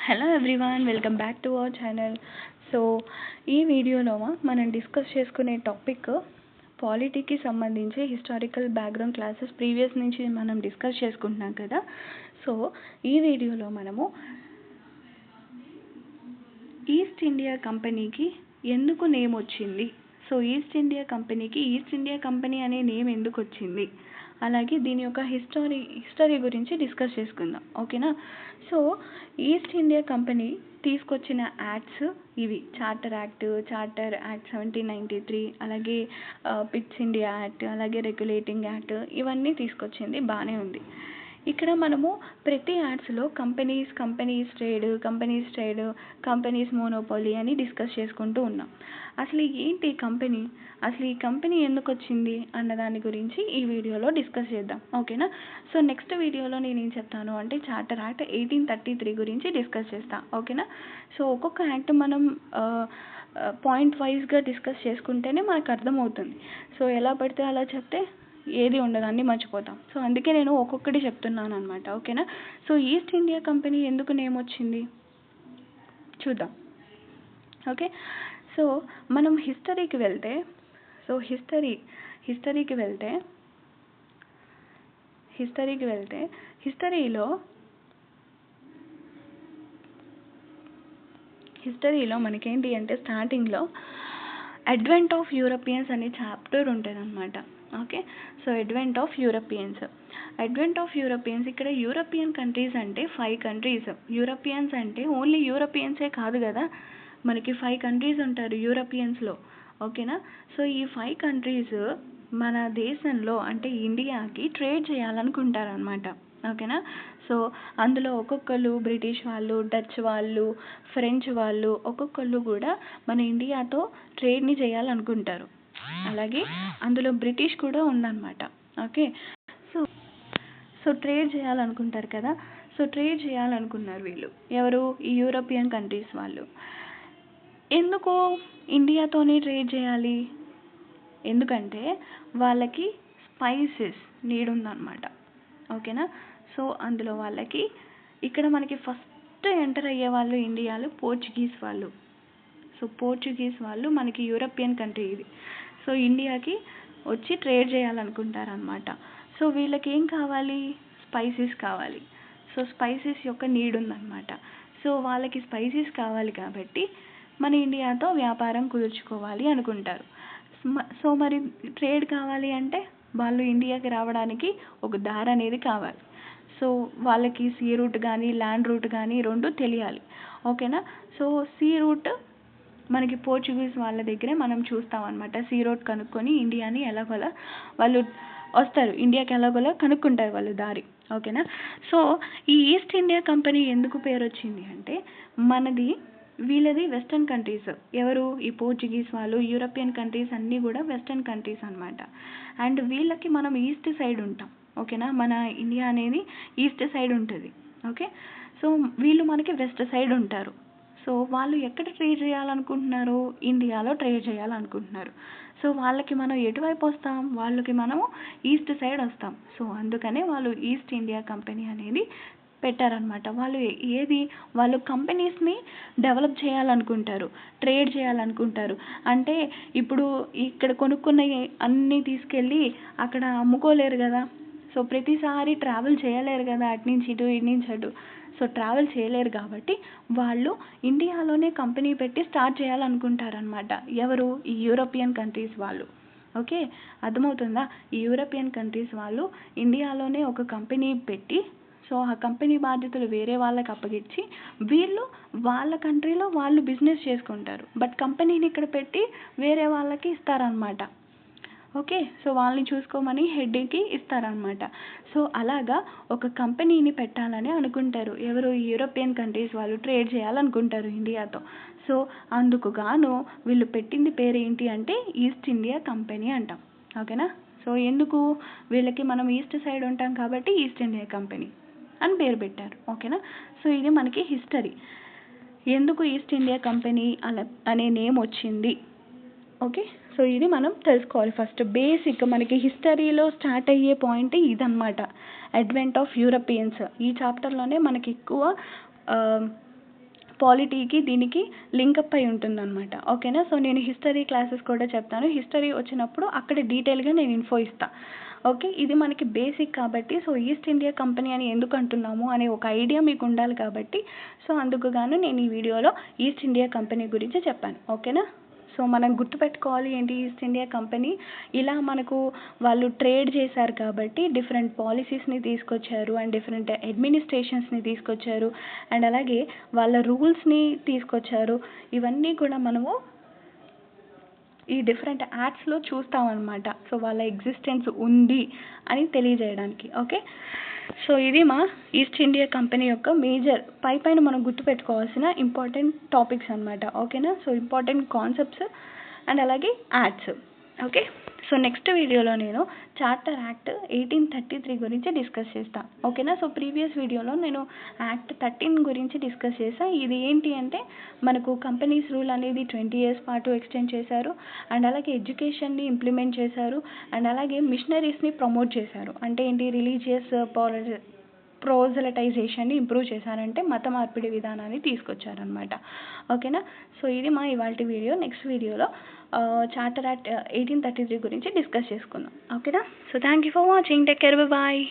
Hello everyone, welcome back to our channel. So ఈ వీడియోలో మనం డిస్కస్ చేసుకునే టాపిక్ పాలిటీకి సంబంధించి హిస్టారికల్ బ్యాక్గ్రౌండ్ క్లాసెస్ ప్రీవియస్ నుంచి మనం డిస్కస్ చేసుకుంటున్నాం కదా. సో ఈ వీడియోలో మనము ఈస్ట్ ఇండియా కంపెనీకి ఎందుకు నేమ్ వచ్చింది, సో ఈస్ట్ ఇండియా కంపెనీ అనే నేమ్ ఎందుకు వచ్చింది, అలాగే దీని యొక్క హిస్టరీ గురించి డిస్కస్ చేసుకుందాం. ఓకేనా. సో ఈస్ట్ ఇండియా కంపెనీ తీసుకొచ్చిన యాక్ట్స్ ఇవి: చార్టర్ యాక్ట్ 1793, అలాగే పిట్స్ ఇండియా యాక్ట్, అలాగే రెగ్యులేటింగ్ యాక్ట్, ఇవన్నీ తీసుకొచ్చింది. బాగానే ఉంది. ఇక్కడ మనము ప్రతి యాడ్స్లో కంపెనీస్ ట్రేడ్, కంపెనీస్ మోనోపాలీ అని డిస్కస్ చేసుకుంటూ ఉన్నాం. అసలు ఏంటి కంపెనీ, అసలు ఈ కంపెనీ ఎందుకు వచ్చింది అన్న దాని గురించి ఈ వీడియోలో డిస్కస్ చేద్దాం. ఓకేనా. సో నెక్స్ట్ వీడియోలో నేను ఏం చెప్తాను అంటే చార్టర్ యాక్ట్ 1833 గురించి డిస్కస్ చేస్తాను. ఓకేనా. సో ఒక్కొక్క యాక్ట్ మనం పాయింట్ వైజ్గా డిస్కస్ చేసుకుంటేనే మనకు అర్థమవుతుంది. సో ఎలా పడితే అలా చెప్తే ఏది ఉండదు, అన్నీ మర్చిపోతాం. సో అందుకే నేను ఒక్కొక్కటి చెప్తున్నాను అనమాట. ఓకేనా. సో ఈస్ట్ ఇండియా కంపెనీ ఎందుకు నేమ్ వచ్చింది చూద్దాం. ఓకే. సో మనం హిస్టరీకి వెళ్తే హిస్టరీలో మనకేంటి అంటే స్టార్టింగ్లో అడ్వెంట్ ఆఫ్ యూరోపియన్స్ అనే చాప్టర్ ఉంటుంది అనమాట. Okay. So advent of Europeans, ఇక్కడ యూరోపియన్ కంట్రీస్ అంటే 5 కంట్రీస్. యూరోపియన్స్ అంటే ఓన్లీ యూరోపియన్సే కాదు కదా, మనకి 5 కంట్రీస్ ఉంటారు యూరోపియన్స్లో. ఓకేనా. సో ఈ 5 కంట్రీస్ మన దేశంలో అంటే ఇండియాకి ట్రేడ్ చేయాలనుకుంటారనమాట. ఓకేనా. సో అందులో ఒక్కొక్కరు బ్రిటిష్ వాళ్ళు, డచ్ వాళ్ళు, ఫ్రెంచ్ వాళ్ళు ఒక్కొక్కరు కూడా మన ఇండియాతో ట్రేడ్ని చేయాలనుకుంటారు. అలాగే అందులో బ్రిటిష్ కూడా ఉందన్నమాట. ఓకే. సో ట్రేడ్ చేయాలనుకుంటారు కదా. సో ట్రేడ్ చేయాలనుకున్నారు వీళ్ళు ఎవరు, ఈ యూరోపియన్ కంట్రీస్ వాళ్ళు. ఎందుకు ఇండియాతోనే ట్రేడ్ చేయాలి, ఎందుకంటే వాళ్ళకి స్పైసెస్ నీడ్ ఉందన్నమాట. ఓకేనా. సో అందులో వాళ్ళకి ఇక్కడ మనకి ఫస్ట్ ఎంటర్ అయ్యే వాళ్ళు ఇండియాలో పోర్చుగీస్ వాళ్ళు. సో పోర్చుగీస్ వాళ్ళు మనకి యూరోపియన్ కంట్రీ ఇది. సో ఇండియాకి వచ్చి ట్రేడ్ చేయాలనుకుంటారనమాట. సో వీళ్ళకి ఏం కావాలి, స్పైసెస్ కావాలి. సో స్పైసెస్ యొక్క నీడ్ ఉందన్నమాట. సో వాళ్ళకి స్పైసెస్ కావాలి కాబట్టి మన ఇండియాతో వ్యాపారం కుదుర్చుకోవాలి అనుకుంటారు. సో మరి ట్రేడ్ కావాలి అంటే వాళ్ళు ఇండియాకి రావడానికి ఒక దారి అనేది కావాలి. సో వాళ్ళకి సీ రూట్ కానీ ల్యాండ్ రూట్ కానీ రెండు తెలియాలి. ఓకేనా. సో సీ రూట్ మనకి పోర్చుగీస్ వాళ్ళ దగ్గరే మనం చూస్తాం అనమాట. సీ రూట్ కనుక్కొని ఇండియాని ఎలాగోలా వాళ్ళు వస్తారు, ఇండియాకి ఎలాగోలా కనుక్కుంటారు వాళ్ళు దారి. ఓకేనా. సో ఈ ఈస్ట్ ఇండియా కంపెనీ ఎందుకు పేరు వచ్చింది అంటే వీళ్ళది వెస్టర్న్ కంట్రీస్. ఎవరు, ఈ పోర్చుగీస్ వాళ్ళు, యూరోపియన్ కంట్రీస్ అన్నీ కూడా వెస్టర్న్ కంట్రీస్ అనమాట. అండ్ వీళ్ళకి మనం ఈస్ట్ సైడ్ ఉంటాం. ఓకేనా. మన ఇండియా అనేది ఈస్ట్ సైడ్ ఉంటుంది. ఓకే. సో వీళ్ళు మనకి వెస్ట్ సైడ్ ఉంటారు. సో వాళ్ళు ఎక్కడ ట్రేడ్ చేయాలనుకుంటున్నారు, ఇండియాలో ట్రేడ్ చేయాలనుకుంటున్నారు. సో వాళ్ళకి మనం ఎటువైపు వస్తాం, వాళ్ళకి మనము ఈస్ట్ సైడ్ వస్తాం. సో అందుకనే వాళ్ళు ఈస్ట్ ఇండియా కంపెనీ అనేది పెట్టారనమాట. వాళ్ళు కంపెనీస్ని డెవలప్ చేయాలనుకుంటారు, ట్రేడ్ చేయాలనుకుంటారు. అంటే ఇప్పుడు ఇక్కడ కొనుక్కున్న అన్నీ తీసుకెళ్ళి అక్కడ అమ్ముకోలేరు కదా. సో ప్రతిసారి ట్రావెల్ చేయలేరు కదా, అటు నుంచి ఇటు ఇటు నుంచి అటు. సో ట్రావెల్ చేయలేరు కాబట్టి వాళ్ళు ఇండియాలోనే కంపెనీ పెట్టి స్టార్ట్ చేయాలనుకుంటారనమాట. ఎవరు, ఈ యూరోపియన్ కంట్రీస్ వాళ్ళు. ఓకే. అర్థమవుతుందా. ఈ యూరోపియన్ కంట్రీస్ వాళ్ళు ఇండియాలోనే ఒక కంపెనీ పెట్టి, సో ఆ కంపెనీ బాధ్యతలు వేరే వాళ్ళకి అప్పగించి వీళ్ళు వాళ్ళ కంట్రీలో వాళ్ళు బిజినెస్ చేసుకుంటారు. బట్ కంపెనీని ఇక్కడ పెట్టి వేరే వాళ్ళకి ఇస్తారనమాట. ఓకే. సో వాళ్ళని చూసుకోమని హెడ్కి ఇస్తారనమాట. సో అలాగా ఒక కంపెనీని పెట్టాలని అనుకుంటారు ఎవరు, యూరోపియన్ కంట్రీస్ వాళ్ళు ట్రేడ్ చేయాలనుకుంటారు ఇండియాతో. సో అందుకు గాను వీళ్ళు పెట్టింది పేరు ఏంటి అంటే ఈస్ట్ ఇండియా కంపెనీ అంటాం. ఓకేనా. సో ఎందుకు, వీళ్ళకి మనం ఈస్ట్ సైడ్ ఉంటాం కాబట్టి ఈస్ట్ ఇండియా కంపెనీ అని పేరు పెట్టారు. ఓకేనా. సో ఇది మనకి హిస్టరీ, ఎందుకు ఈస్ట్ ఇండియా కంపెనీ అనే నేమ్ వచ్చింది. ఓకే. సో ఇది మనం తెలుసుకోవాలి ఫస్ట్. బేసిక్ మనకి హిస్టరీలో స్టార్ట్ అయ్యే పాయింట్ ఇదన్నమాట, అడ్వెంట్ ఆఫ్ యూరోపియన్స్. ఈ చాప్టర్లోనే మనకి ఎక్కువ పాలిటీకి దీనికి లింకప్ అయి ఉంటుందన్నమాట. ఓకేనా. సో నేను హిస్టరీ క్లాసెస్ కూడా చెప్తాను. హిస్టరీ వచ్చినప్పుడు అక్కడ డీటెయిల్గా నేను ఇన్ఫో ఇస్తాను. ఓకే. ఇది మనకి బేసిక్ కాబట్టి సో ఈస్ట్ ఇండియా కంపెనీ అని ఎందుకు అంటున్నాము అనే ఒక ఐడియా మీకు ఉండాలి కాబట్టి సో అందుకు గాను నేను ఈ వీడియోలో ఈస్ట్ ఇండియా కంపెనీ గురించి చెప్పాను. ఓకేనా. సో మనం గుర్తుపెట్టుకోవాలి ఏంటి, ఈస్ట్ ఇండియా కంపెనీ ఇలా మనకు వాళ్ళు ట్రేడ్ చేశారు కాబట్టి డిఫరెంట్ పాలసీస్ని తీసుకొచ్చారు అండ్ డిఫరెంట్ అడ్మినిస్ట్రేషన్స్ని తీసుకొచ్చారు అండ్ అలాగే వాళ్ళ రూల్స్ని తీసుకొచ్చారు. ఇవన్నీ కూడా మనము ఈ డిఫరెంట్ యాడ్స్లో చూస్తామన్నమాట. సో వాళ్ళ ఎగ్జిస్టెన్స్ ఉంది అని తెలియజేయడానికి. ఓకే. సో ఇది మా ఈస్ట్ ఇండియా కంపెనీ యొక్క మేజర్ పైన మనం గుర్తుపెట్టుకోవాల్సిన ఇంపార్టెంట్ టాపిక్స్ అనమాట. ఓకేనా. సో ఇంపార్టెంట్ కాన్సెప్ట్స్ అండ్ అలాగే యాడ్స్. ఓకే. సో నెక్స్ట్ వీడియోలో నేను చార్టర్ యాక్ట్ 1833 గురించి డిస్కస్ చేస్తాను. ఓకేనా. సో ప్రీవియస్ వీడియోలో నేను యాక్ట్ 13 గురించి డిస్కస్ చేశాను. ఇది ఏంటి అంటే మనకు కంపెనీస్ రూల్ అనేది 20 years పాటు ఎక్స్టెండ్ చేశారు అండ్ అలాగే ఎడ్యుకేషన్ని ఇంప్లిమెంట్ చేశారు అండ్ అలాగే మిషనరీస్ని ప్రమోట్ చేశారు. అంటే ఏంటి, రిలీజియస్ ప్రోజలటైజేషన్ని ఇంప్రూవ్ చేశారంటే మత మార్పిడి విధానాన్ని తీసుకొచ్చారనమాట. ఓకేనా. సో ఇది మా ఇవాల్టి వీడియో. నెక్స్ట్ వీడియోలో చార్టర్ యాక్ట్ 1833 గురించి డిస్కస్ చేసుకుందాం. ఓకేనా. So thank you for watching. Take care. Bye.